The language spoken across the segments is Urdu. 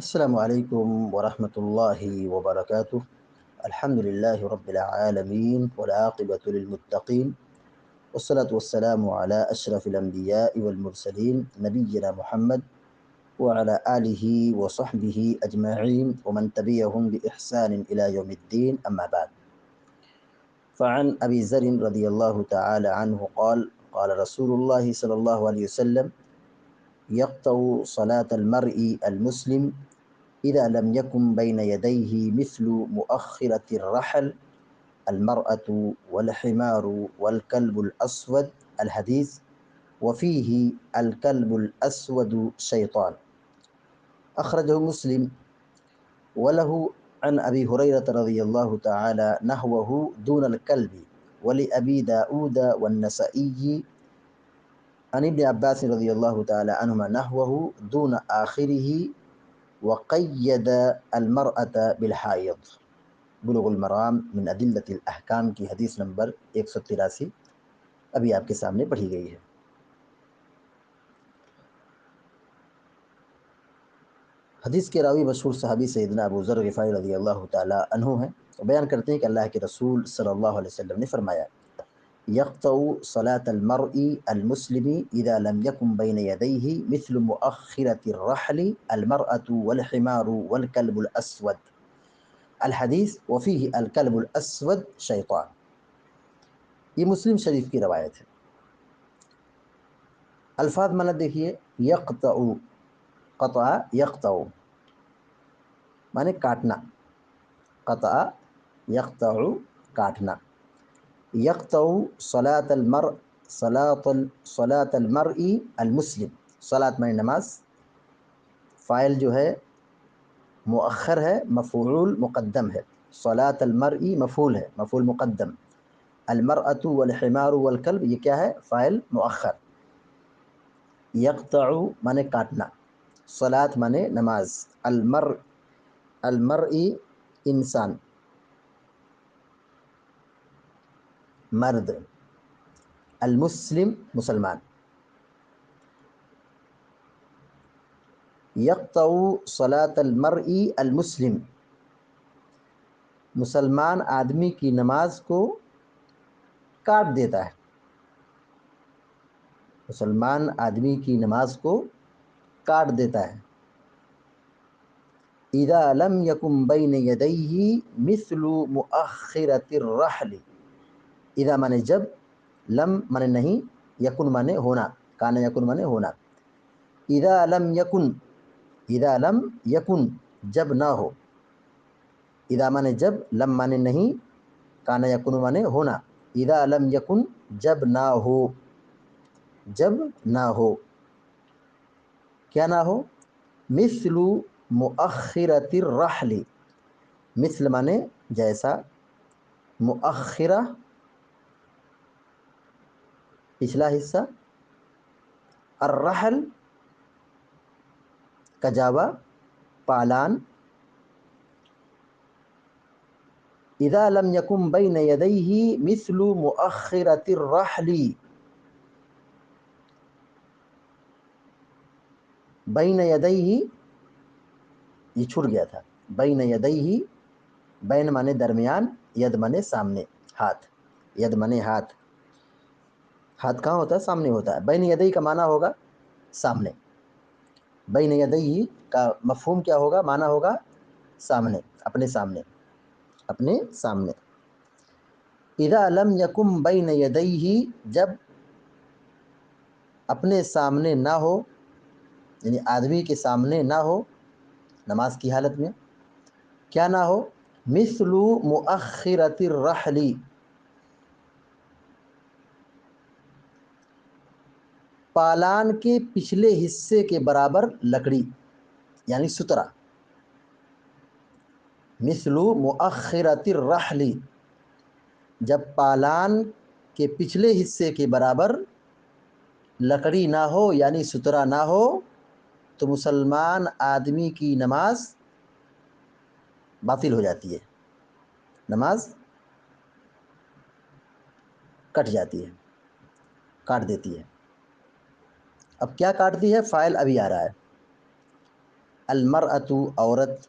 السلام عليكم ورحمة الله وبركاته. الحمد لله رب العالمين والعاقبة للمتقين، والصلاة والسلام على أشرف الأنبياء والمرسلين نبينا محمد وعلى آله وصحبه أجمعين ومن تبعهم بإحسان إلى يوم الدين، أما بعد. فعن أبي ذر رضي الله تعالى عنه قال قال رسول الله صلى الله عليه وسلم: يقطع صلاة المرء المسلم إذا لم يكن بين يديه مثل مؤخرة الرحل المرأة والحمار والكلب الأسود الحديث، وفيه الكلب الأسود شيطان. أخرجه مسلم. وله عن أبي هريرة رضي الله تعالى نحوه دون الكلب، ولأبي داود والنسائي عن ابن عباس رضي الله تعالى عنهما نحوه دون آخره، وقید المرأة بالحائض. بلوغ المرام من ادلۃ الاحکام کی حدیث نمبر 183 ابھی آپ کے سامنے پڑھی گئی ہے۔ حدیث کے راوی مشہور صحابی سیدنا ابو ذر غفاری رضی اللہ تعالی عنہ ہیں، بیان کرتے ہیں کہ اللہ کے رسول صلی اللہ علیہ وسلم نے فرمایا: یقطع صلاة المرء المسلم اذا لم يكن بين يديه مثل مؤخرة الرحل المرأة والحمار والكلب الأسود الحدیث، وفیہ الکلب الاسود شیطان۔ یہ مسلم شریف کی روایت ہے۔ الفاظ معنی دیکھیے، یقطع، قطع یقطع معنی کاٹنا، قطع یقطع کاٹنا۔ یقطع صلاة المرء، صلاة المرء المسلم، صلاة معنی نماز، فاعل جو ہے مؤخر ہے، مفعول مقدم ہے، صلاة المرء مفعول ہے، مفعول مقدم، المرأة والحمار والکلب یہ کیا ہے؟ فاعل مؤخر۔ یقطع مانے کاٹنا، صلاة مانے نماز، المرء انسان، مرد، المسلم مسلمان۔ یقطع صلاة المرء المسلم، مسلمان آدمی کی نماز کو کاٹ دیتا ہے، مسلمان آدمی کی نماز کو کاٹ دیتا ہے۔ اذا لم يكن بين يديه مثل مؤخرة الرحل، اذا مانے جب، لم مانے نہیں، یکن مانے ہونا، کانا یکن مانے ہونا۔ اذا لم يكن، اذا لم يكن جب نہ ہو، اذا مانے جب، لم مانے نہیں، کانا یکن مانے ہونا۔ اذا لم يكن جب نہ ہو، جب نہ ہو، کیا نہ ہو؟ مثل مؤخرة الرحل، مثل مانے جیسا، مؤخرہ پچھلا حصہ، الرحل کجاوا، پالان۔ اذا لم يكن بين يديه مثل مؤخرة الرحل، بین یدیہ یہ چھوٹ گیا تھا، بین یدیہ، بین مانے درمیان، ید مانے سامنے، ہاتھ، ید مانے ہاتھ، ہاتھ کہاں ہوتا ہے؟ سامنے ہوتا ہے۔ بین یدیہ کا معنی ہوگا سامنے، بین یدیہ کا مفہوم کیا ہوگا؟ معنی ہوگا سامنے، اپنے سامنے، اپنے سامنے۔ اذا لم یکن بین یدیہ جب اپنے سامنے نہ ہو، یعنی آدمی کے سامنے نہ ہو نماز کی حالت میں، کیا نہ ہو؟ مثل مؤخرة الرحل، پالان کے پچھلے حصے کے برابر لکڑی، یعنی سترہ۔ مثل مؤخرة الرحل، جب پالان کے پچھلے حصے کے برابر لکڑی نہ ہو، یعنی سترہ نہ ہو، تو مسلمان آدمی کی نماز باطل ہو جاتی ہے، نماز کٹ جاتی ہے، کاٹ دیتی ہے۔ اب کیا کاٹتی ہے؟ فاعل ابھی آ رہا ہے۔ المرأۃ عورت،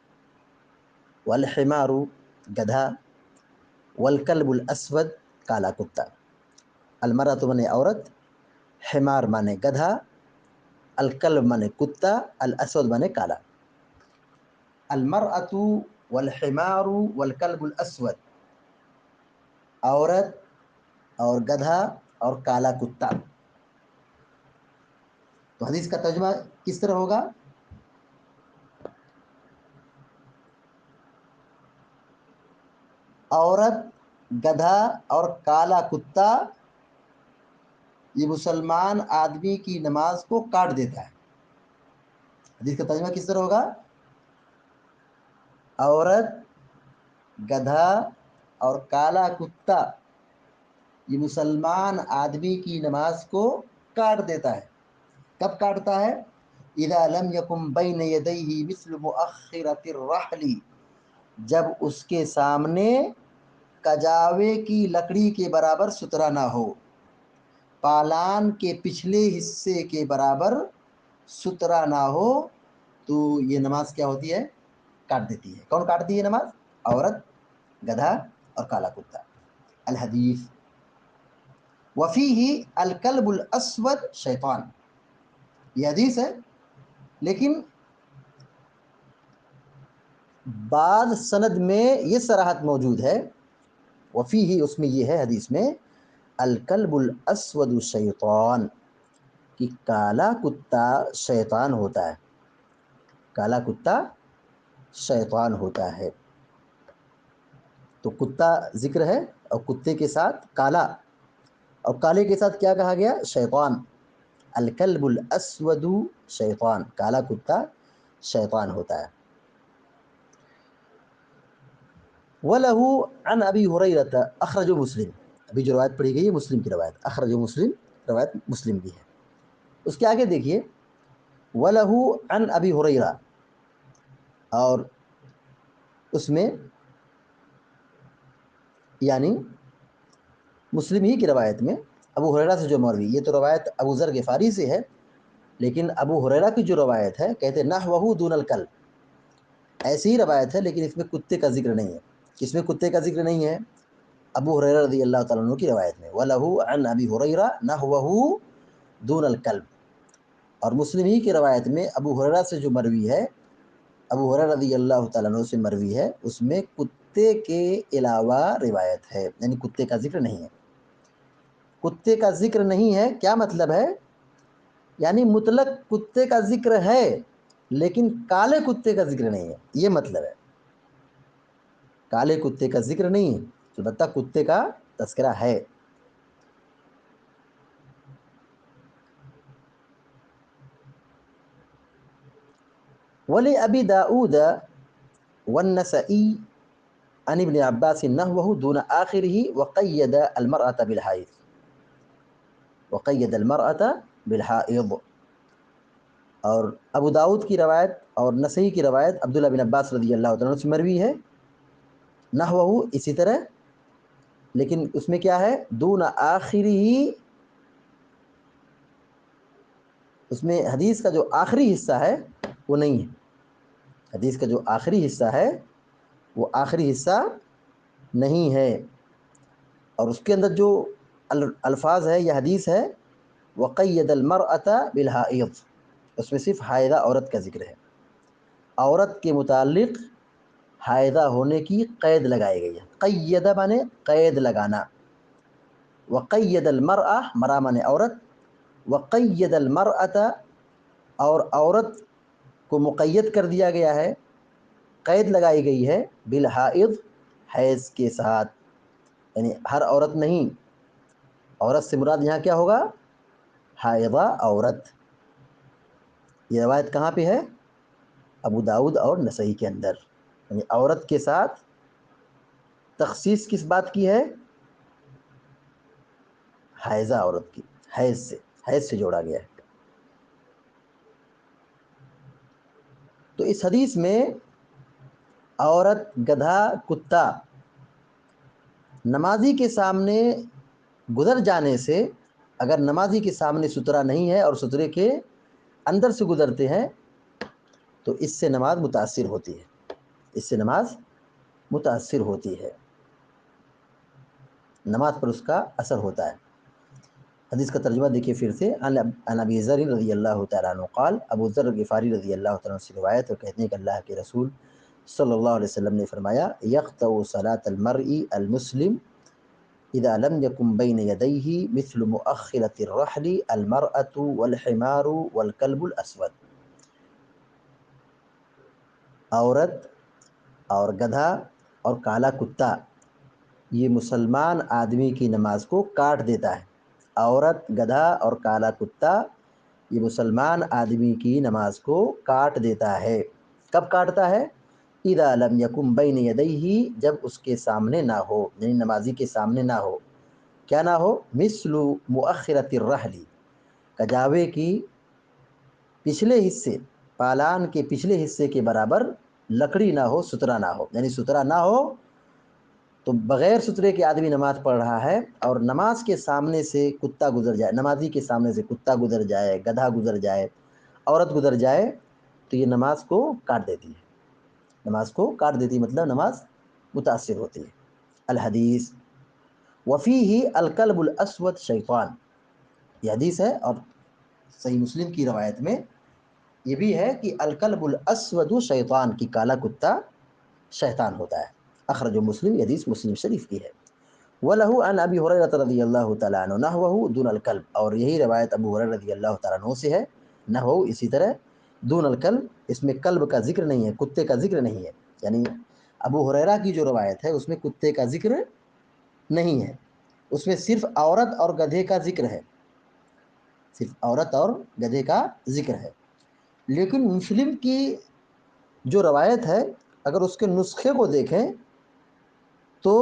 والحمار گدھا، والکلب الاسود کالا کتا۔ المرأۃ مانے عورت، حمار مانے گدھا، الکلب مانے کتا، الاسود مانے کالا۔ المرأۃ والحمار والکلب الاسود، عورت اور گدھا اور کالا کتا۔ تو حدیث کا ترجمہ کس طرح ہوگا؟ عورت، گدھا اور کالا کتا یہ مسلمان آدمی کی نماز کو کاٹ دیتا ہے۔ حدیث کا ترجمہ کس طرح ہوگا؟ عورت، گدھا اور کالا کتا یہ مسلمان آدمی کی نماز کو کاٹ دیتا ہے۔ کب کاٹتا ہے؟ اذا لم یکن بین یدیہ مثل مؤخرۃ الرحل، جب اس کے سامنے کجاوے کی لکڑی کے برابر سترا نہ ہو، پالان کے پچھلے حصے کے برابر سترا نہ ہو، تو یہ نماز کیا ہوتی ہے؟ کاٹ دیتی ہے۔ کون کاٹتی ہے نماز؟ عورت، گدھا اور کالا کتا۔ الحدیث وفیہ الکلب الاسود شیطان، یہ حدیث ہے، لیکن بعض سند میں یہ صراحت موجود ہے، وفیہ اس میں یہ ہے حدیث میں، الکلب الاسود شیطان، کہ کالا کتا شیطان ہوتا ہے، کالا کتا شیطان ہوتا ہے۔ تو کتا ذکر ہے اور کتے کے ساتھ کالا، اور کالے کے ساتھ کیا کہا گیا؟ شیطان۔ الکلب الاسود شیطان، کالا کتا شیطان ہوتا ہے۔ وَلَهُ عن ابی ہریرہ اخرجہ مسلم، ابھی جو روایت پڑھی گئی ہے مسلم کی روایت، اخرجہ مسلم، روایت مسلم کی ہے۔ اس کے آگے دیکھیے، وَلَهُ عن ابی ہریرہ، اور اس میں یعنی مسلم ہی کی روایت میں ابو ہریرہ سے جو مروی، یہ تو روایت ابو ذر غفاری سے ہے، لیکن ابو ہریرہ کی جو روایت ہے کہتے نحوہ دون الکلب، ایسی ہی روایت ہے لیکن اس میں کتے کا ذکر نہیں ہے۔ اس میں کتے کا ذکر نہیں ہے ابو ہریرہ رضی اللہ تعالیٰ عنہ کی روایت میں، وَلَهُ عن ابی ہریرہ نحوہ دون الکلب، اور مسلم ہی کی روایت میں ابو ہریرہ سے جو مروی ہے، ابو ہریرہ رضی اللہ تعالیٰ عنہ سے مروی ہے، اس میں کتے کے علاوہ روایت ہے، یعنی کتے کا ذکر نہیں ہے۔ کتے کا ذکر نہیں ہے کیا مطلب ہے؟ یعنی مطلق کتے کا ذکر ہے لیکن کالے کتے کا ذکر نہیں ہے، یہ مطلب ہے۔ کالے کتے کا ذکر نہیں ہے، البتہ کتے کا تذکرہ ہے۔ وَلِأَبِي دَاؤُودَ وَالنَّسَائِيِّ عن ابن عباس نحوه دون آخره وقید المرأة بالحائض، وقید المرأة بالحائض، اور ابو داؤد کی روایت اور نسائی کی روایت عبداللہ بن عباس رضی اللہ تعالیٰ عنہ سے مروی ہے، نحوہ اسی طرح، لیکن اس میں کیا ہے؟ دون آخری، اس میں حدیث کا جو آخری حصہ ہے وہ نہیں ہے، حدیث کا جو آخری حصہ ہے وہ آخری حصہ نہیں ہے، اور اس کے اندر جو الفاظ ہے یا حدیث ہے وقید المرأة بالحائض، اس میں صرف حائضہ عورت کا ذکر ہے، عورت کے متعلق حائضہ ہونے کی قید لگائی گئی ہے۔ قیدہ مانے قید لگانا، وقید المرأة مرأة مانے عورت، وقید المرأة اور عورت کو مقید کر دیا گیا ہے، قید لگائی گئی ہے، بالحائض حیض کے ساتھ، یعنی ہر عورت نہیں، عورت سے مراد یہاں کیا ہوگا؟ حائضہ عورت۔ یہ روایت کہاں پہ ہے؟ ابو داؤد اور نسائی کے اندر، یعنی عورت کے ساتھ تخصیص کس بات کی ہے؟ حائضہ عورت کی، حیض سے جوڑا گیا ہے۔ تو اس حدیث میں عورت، گدھا، کتا نمازی کے سامنے گزر جانے سے، اگر نمازی کے سامنے سترا نہیں ہے اور سترے کے اندر سے گزرتے ہیں تو اس سے نماز متاثر ہوتی ہے، اس سے نماز متاثر ہوتی ہے، نماز پر اس کا اثر ہوتا ہے۔ حدیث کا ترجمہ دیکھیے پھر سے، عن ابی ذر رضی اللہ تعالیٰ عنہ قال، ابو ذر غفاری رضی اللہ تعالیٰ عنہ سے روایت اور کہتے ہیں کہ اللہ کے رسول صلی اللہ علیہ وسلم نے فرمایا، یقطع صلاة المرء المسلم اذا لم يكن بين يديه مثل مؤخرة الرحل المرأة والحمار والكلب الاسود۔ عورت اور گدھا اور کالا کتا یہ مسلمان آدمی کی نماز کو کاٹ دیتا ہے۔ عورت، گدھا اور کالا کتا یہ مسلمان آدمی کی نماز کو کاٹ دیتا ہے۔ کب کاٹتا ہے؟ اذا لم یکن بین یدیہ، جب اس کے سامنے نہ ہو، یعنی نمازی کے سامنے نہ ہو۔ کیا نہ ہو؟ مثل مؤخرۃ الرحل، کجاوے کی پچھلے حصے، پالان کے پچھلے حصے کے برابر لکڑی نہ ہو، سترا نہ ہو، یعنی سترا نہ ہو تو بغیر سترے کے آدمی نماز پڑھ رہا ہے اور نماز کے سامنے سے کتا گزر جائے، نمازی کے سامنے سے کتا گزر جائے، گدھا گزر جائے، عورت گزر جائے، تو یہ نماز کو کاٹ دیتی ہے، نماز کو کاٹ دیتی ہے، مطلب نماز متاثر ہوتی ہے۔ الحدیث وفیہ الکلب الاسود شیطان، یہ حدیث ہے اور صحیح مسلم کی روایت میں یہ بھی ہے کہ الکلب الاسود شیطان، کی کالا کتا شیطان ہوتا ہے۔ اخرج مسلم، یہ حدیث مسلم شریف کی ہے۔ وَلَهُ عن ابی ہریرہ رضی اللہ تعالیٰ عنہ نحوہ دون الکلب، اور یہی روایت ابو ہریرہ رضی اللہ تعالیٰ عنہ سے ہے، نحوہ اسی طرح، دون الکلب، اس میں کلب کا ذکر نہیں ہے، کتے کا ذکر نہیں ہے، یعنی ابو ہریرہ کی جو روایت ہے اس میں کتے کا ذکر نہیں ہے، اس میں صرف عورت اور گدھے کا ذکر ہے، صرف عورت اور گدھے کا ذکر ہے۔ لیکن مسلم کی جو روایت ہے اگر اس کے نسخے کو دیکھیں تو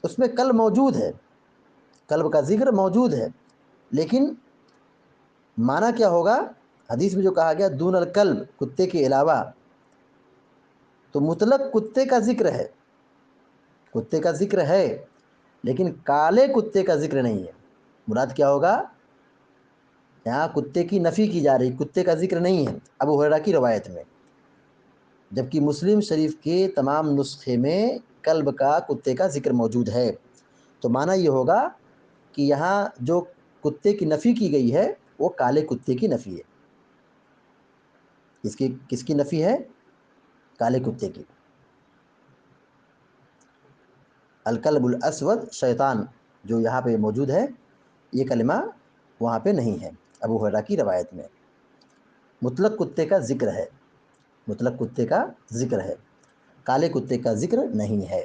اس میں کلب موجود ہے، کلب کا ذکر موجود ہے، لیکن معنی کیا ہوگا؟ حدیث میں جو کہا گیا دون الکلب، کتے کے علاوہ، تو مطلق کتے کا ذکر ہے، کتے کا ذکر ہے لیکن کالے کتے کا ذکر نہیں ہے۔ مراد کیا ہوگا؟ یہاں کتے کی نفی کی جا رہی، کتے کا ذکر نہیں ہے ابو ہریرہ کی روایت میں، جبکہ مسلم شریف کے تمام نسخے میں کلب کا، کتے کا ذکر موجود ہے۔ تو معنی یہ ہوگا کہ یہاں جو کتے کی نفی کی گئی ہے وہ کالے کتے کی نفی ہے۔ کس کی نفی ہے؟ کالے کتے کی۔ الکلب الاسود شیطان جو یہاں پہ موجود ہے، یہ کلمہ وہاں پہ نہیں ہے ابو ہریرہ کی روایت میں، مطلق کتے کا ذکر ہے، مطلق کتے کا ذکر ہے، کالے کتے کا ذکر نہیں ہے۔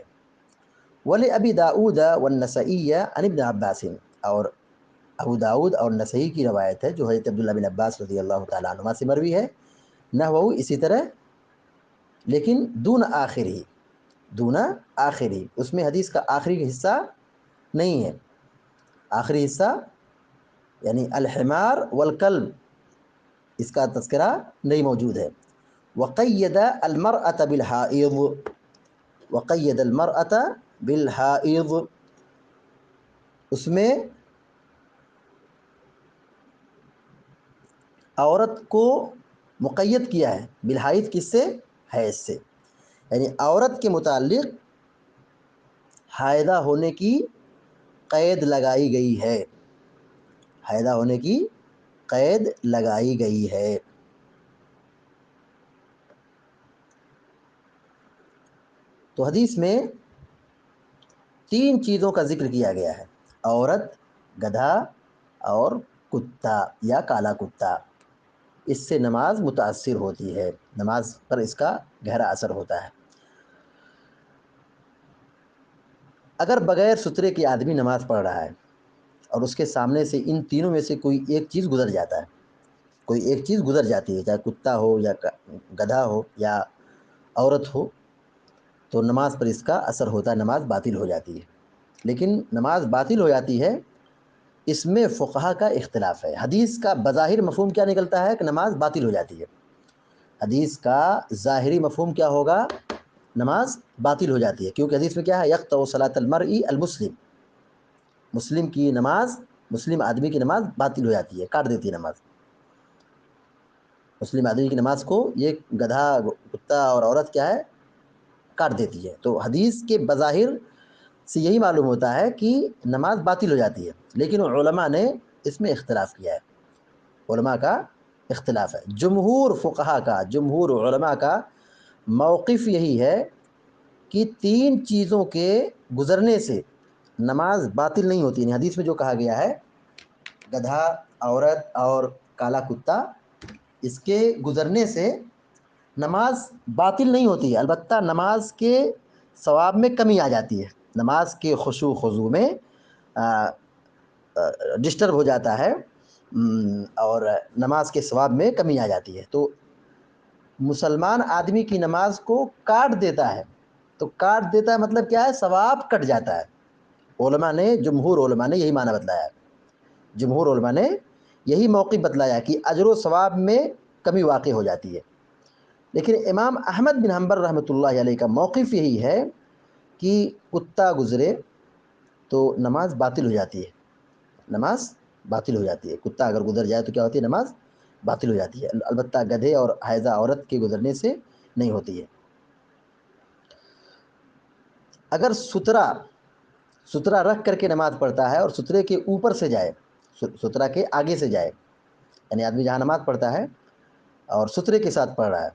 وَلِأَبِي دَاؤُودَ وَالنَّسَائِيَّ عن ابن عباس، اور ابو داؤد اور نسائی کی روایت ہے جو حضرت عبداللہ بن عباس رضی اللہ تعالیٰ عنہما سے مروی ہے، نحوہ اسی طرح، لیکن دون آخری، دون آخری، اس میں حدیث کا آخری حصہ نہیں ہے، آخری حصہ یعنی الحمار والکلب، اس کا تذکرہ نہیں موجود ہے۔ وقید المرأة بالحائض، وقید المرأة بالحائض، اس میں عورت کو مقید کیا ہے بالحائض، کس سے؟ حیض سے، یعنی عورت کے متعلق حائضہ ہونے کی قید لگائی گئی ہے، حائضہ ہونے کی قید لگائی گئی ہے۔ تو حدیث میں تین چیزوں کا ذکر کیا گیا ہے، عورت، گدھا اور کتا یا کالا کتا، اس سے نماز متاثر ہوتی ہے، نماز پر اس کا گہرا اثر ہوتا ہے۔ اگر بغیر سترے کے آدمی نماز پڑھ رہا ہے اور اس کے سامنے سے ان تینوں میں سے کوئی ایک چیز گزر جاتا ہے، کوئی ایک چیز گزر جاتی ہے، چاہے کتا ہو یا گدھا ہو یا عورت ہو، تو نماز پر اس کا اثر ہوتا ہے، نماز باطل ہو جاتی ہے۔ لیکن نماز باطل ہو جاتی ہے، اس میں فقہا کا اختلاف ہے۔ حدیث کا بظاہر مفہوم کیا نکلتا ہے کہ نماز باطل ہو جاتی ہے، حدیث کا ظاہری مفہوم کیا ہوگا؟ نماز باطل ہو جاتی ہے، کیونکہ حدیث میں کیا ہے؟ یقطع صلاۃ المرء المسلم، مسلم کی نماز، مسلم آدمی کی نماز باطل ہو جاتی ہے، کاٹ دیتی ہے نماز۔ مسلم آدمی کی نماز کو یہ گدھا کتا اور عورت کیا ہے کاٹ دیتی ہے۔ تو حدیث کے بظاہر سے یہی معلوم ہوتا ہے کہ نماز باطل ہو جاتی ہے، لیکن علماء نے اس میں اختلاف کیا ہے، علماء کا اختلاف ہے۔ جمہور فقہا کا، جمہور علماء کا موقف یہی ہے کہ تین چیزوں کے گزرنے سے نماز باطل نہیں ہوتی۔ یعنی حدیث میں جو کہا گیا ہے گدھا، عورت اور کالا کتا، اس کے گزرنے سے نماز باطل نہیں ہوتی ہے، البتہ نماز کے ثواب میں کمی آ جاتی ہے، نماز کے خشوع خضوع میں ڈسٹرب ہو جاتا ہے اور نماز کے ثواب میں کمی آ جاتی ہے۔ تو مسلمان آدمی کی نماز کو کاٹ دیتا ہے، تو کاٹ دیتا ہے مطلب کیا ہے؟ ثواب کٹ جاتا ہے۔ علماء نے، جمہور علماء نے یہی معنی بتلایا ہے، جمہور علماء نے یہی موقف بتلایا کہ اجر و ثواب میں کمی واقع ہو جاتی ہے۔ لیکن امام احمد بن حنبل رحمۃ اللہ علیہ کا موقف یہی ہے کہ کتا گزرے تو نماز باطل ہو جاتی ہے، نماز باطل ہو جاتی ہے، کتا اگر گزر جائے تو کیا ہوتی ہے؟ نماز باطل ہو جاتی ہے، البتہ گدھے اور حائضہ عورت کے گزرنے سے نہیں ہوتی ہے۔ اگر سترہ رکھ کر کے نماز پڑھتا ہے اور سترے کے اوپر سے جائے، سترہ کے آگے سے جائے، یعنی آدمی جہاں نماز پڑھتا ہے اور سترے کے ساتھ پڑھ رہا ہے،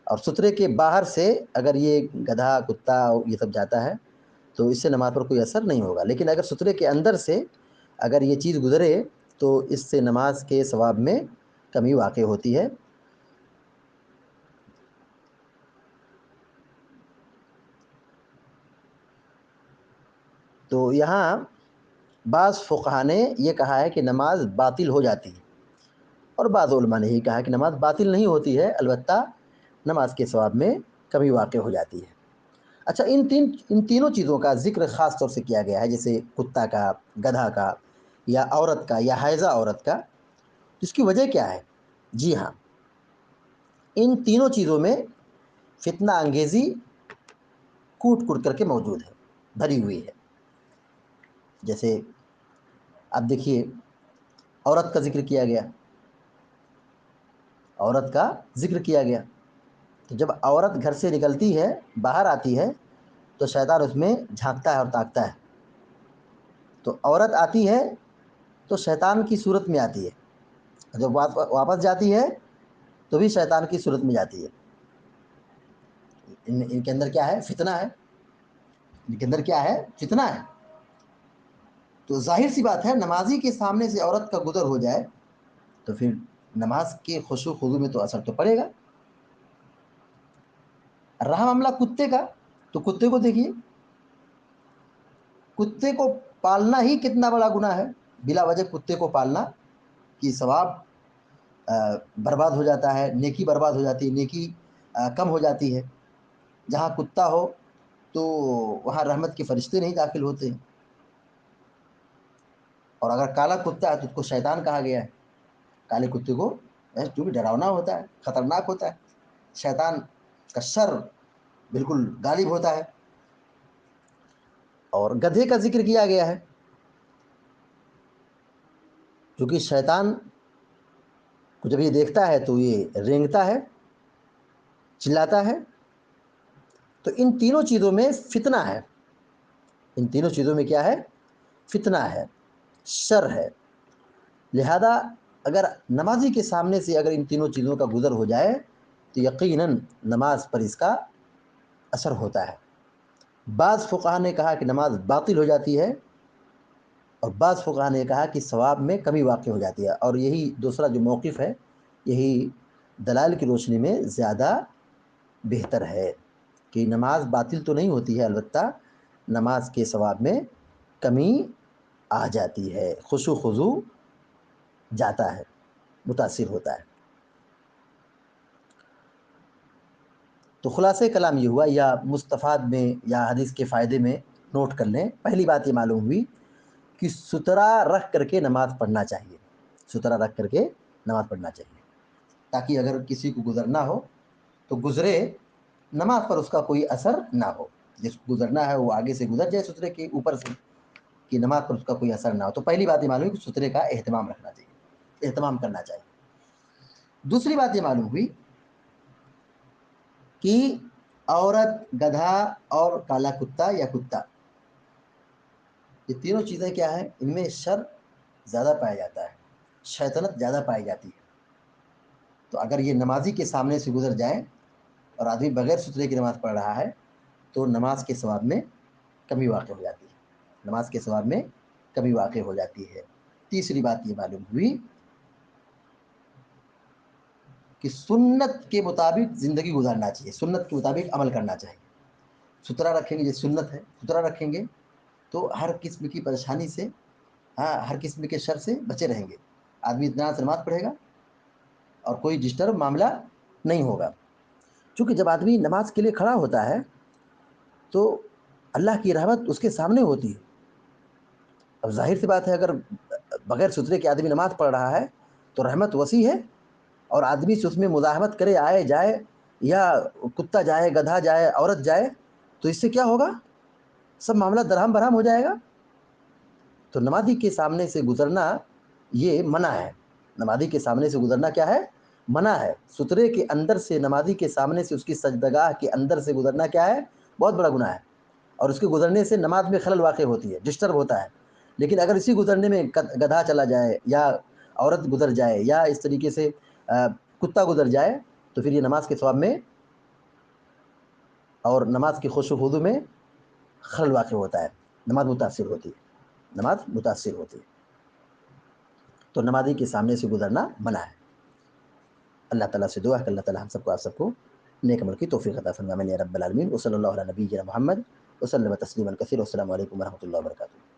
اور سترے کے باہر سے اگر یہ گدھا کتا یہ سب جاتا ہے تو اس سے نماز پر کوئی اثر نہیں ہوگا، لیکن اگر سترے کے اندر سے اگر یہ چیز گزرے تو اس سے نماز کے ثواب میں کمی واقع ہوتی ہے۔ تو یہاں بعض فقہا نے یہ کہا ہے کہ نماز باطل ہو جاتی ہے، اور بعض علماء نے یہ کہا کہ نماز باطل نہیں ہوتی ہے، البتہ نماز کے ثواب میں کمی واقع ہو جاتی ہے۔ اچھا، ان تینوں چیزوں کا ذکر خاص طور سے کیا گیا ہے، جیسے کتا کا، گدھا کا، یا عورت کا، یا حائضہ عورت کا، اس کی وجہ کیا ہے؟ جی ہاں، ان تینوں چیزوں میں فتنہ انگیزی کوٹ کوٹ کر کے موجود ہے، بھری ہوئی ہے۔ جیسے اب دیکھیے، عورت کا ذکر کیا گیا، عورت کا ذکر کیا گیا، تو جب عورت گھر سے نکلتی ہے، باہر آتی ہے، تو شیطان اس میں جھانکتا ہے اور تاکتا ہے۔ تو عورت آتی ہے تو شیطان کی صورت میں آتی ہے، جب واپس جاتی ہے تو بھی شیطان کی صورت میں جاتی ہے۔ ان کے اندر کیا ہے؟ فتنہ ہے، ان کے اندر کیا ہے؟ فتنہ ہے۔ تو ظاہر سی بات ہے، نمازی کے سامنے سے عورت کا گزر ہو جائے تو پھر نماز کے خشوع خضوع میں تو اثر تو پڑے گا۔ رہا معاملہ کتے کا، تو کتے کو دیکھیے، کتے کو پالنا ہی کتنا بڑا گناہ ہے، بلا وجہ کتے کو پالنا کہ ثواب برباد ہو جاتا ہے، نیکی برباد ہو جاتی ہے، نیکی کم ہو جاتی ہے۔ جہاں کتا ہو تو وہاں رحمت کے فرشتے نہیں داخل ہوتے ہیں، اور اگر کالا کتا ہے تو اس کو شیطان کہا گیا ہے۔ کالے کتے کو جو بھی ڈراؤنا ہوتا ہے، خطرناک ہوتا ہے، شیطان کا شر بالکل غالب ہوتا ہے۔ اور گدھے کا ذکر کیا گیا ہے، کیونکہ شیطان کو جب یہ دیکھتا ہے تو یہ رینگتا ہے، چلاتا ہے۔ تو ان تینوں چیزوں میں فتنہ ہے، ان تینوں چیزوں میں کیا ہے؟ فتنہ ہے، شر ہے۔ لہذا اگر نمازی کے سامنے سے اگر ان تینوں چیزوں کا گزر ہو جائے تو یقیناً نماز پر اس کا اثر ہوتا ہے۔ بعض فقہا نے کہا کہ نماز باطل ہو جاتی ہے، اور بعض فقہا نے کہا کہ ثواب میں کمی واقع ہو جاتی ہے، اور یہی دوسرا جو موقف ہے، یہی دلائل کی روشنی میں زیادہ بہتر ہے کہ نماز باطل تو نہیں ہوتی ہے، البتہ نماز کے ثواب میں کمی آ جاتی ہے، خشوع خضوع جاتا ہے، متاثر ہوتا ہے۔ تو خلاصہ کلام یہ ہوا، یا مستفاد میں یا حدیث کے فائدے میں نوٹ کر لیں۔ پہلی بات یہ معلوم ہوئی کہ سترہ رکھ کر کے نماز پڑھنا چاہیے، سترہ رکھ کر کے نماز پڑھنا چاہیے، تاکہ اگر کسی کو گزرنا ہو تو گزرے، نماز پر اس کا کوئی اثر نہ ہو۔ جس کو گزرنا ہے وہ آگے سے گزر جائے سترے کے اوپر سے، کہ نماز پر اس کا کوئی اثر نہ ہو۔ تو پہلی بات یہ معلوم ہے کہ سترے کا اہتمام رکھنا چاہیے، اہتمام کرنا چاہیے۔ دوسری بات یہ معلوم ہوئی کہ عورت، گدھا اور کالا کتا یا کتا، یہ تینوں چیزیں کیا ہیں؟ ان میں شر زیادہ پایا جاتا ہے، شیطنت زیادہ پائی جاتی ہے۔ تو اگر یہ نمازی کے سامنے سے گزر جائیں اور آدمی بغیر سترے کی نماز پڑھ رہا ہے تو نماز کے ثواب میں کمی واقع ہو جاتی ہے، نماز کے ثواب میں کمی واقع ہو جاتی ہے۔ تیسری بات یہ معلوم ہوئی کہ سنت کے مطابق زندگی گزارنا چاہیے، سنت کے مطابق عمل کرنا چاہیے۔ ستھرا رکھیں گے، یہ سنت ہے، ستھرا رکھیں گے تو ہر قسم کی پریشانی سے، ہر قسم کے شر سے بچے رہیں گے۔ آدمی اتنا نماز پڑھے گا اور کوئی ڈسٹرب معاملہ نہیں ہوگا، چونکہ جب آدمی نماز کے لیے کھڑا ہوتا ہے تو اللہ کی رحمت اس کے سامنے ہوتی ہے۔ اب ظاہر سی بات ہے، اگر بغیر سترے کے آدمی نماز پڑھ رہا ہے تو رحمت وسیع ہے، اور آدمی سے اس میں مزاحمت کرے، آئے جائے، یا کتا جائے، گدھا جائے، عورت جائے، تو اس سے کیا ہوگا؟ سب معاملہ درہم برہم ہو جائے گا۔ تو نمازی کے سامنے سے گزرنا یہ منع ہے، نمازی کے سامنے سے گزرنا کیا ہے؟ منع ہے۔ سترے کے اندر سے نمازی کے سامنے سے، اس کی سجدگاہ کے اندر سے گزرنا کیا ہے؟ بہت بڑا گناہ ہے، اور اس کے گزرنے سے نماز میں خلل واقع ہوتی ہے، ڈسٹرب ہوتا ہے۔ لیکن اگر اسی گزرنے میں گدھا چلا جائے، یا عورت گزر جائے، یا اس طریقے سے کتا گزر جائے، تو پھر یہ نماز کے ثواب میں اور نماز کی خشوع و خضوع میں خلل واقع ہوتا ہے، نماز متاثر ہوتی ہے، نماز متاثر ہوتی ہے۔ تو نمازی کے سامنے سے گزرنا منع ہے۔ اللہ تعالیٰ سے دعا ہے کہ اللہ تعالیٰ ہم سب کو، آپ سب کو نیک عمل کی توفیق عطا فرمائے، آمین یا رب العالمین۔ وصلی اللہ علی نبینا محمد وسلم تسلیما کثیرا، والسلام علیکم ورحمۃ اللہ وبرکاتہ۔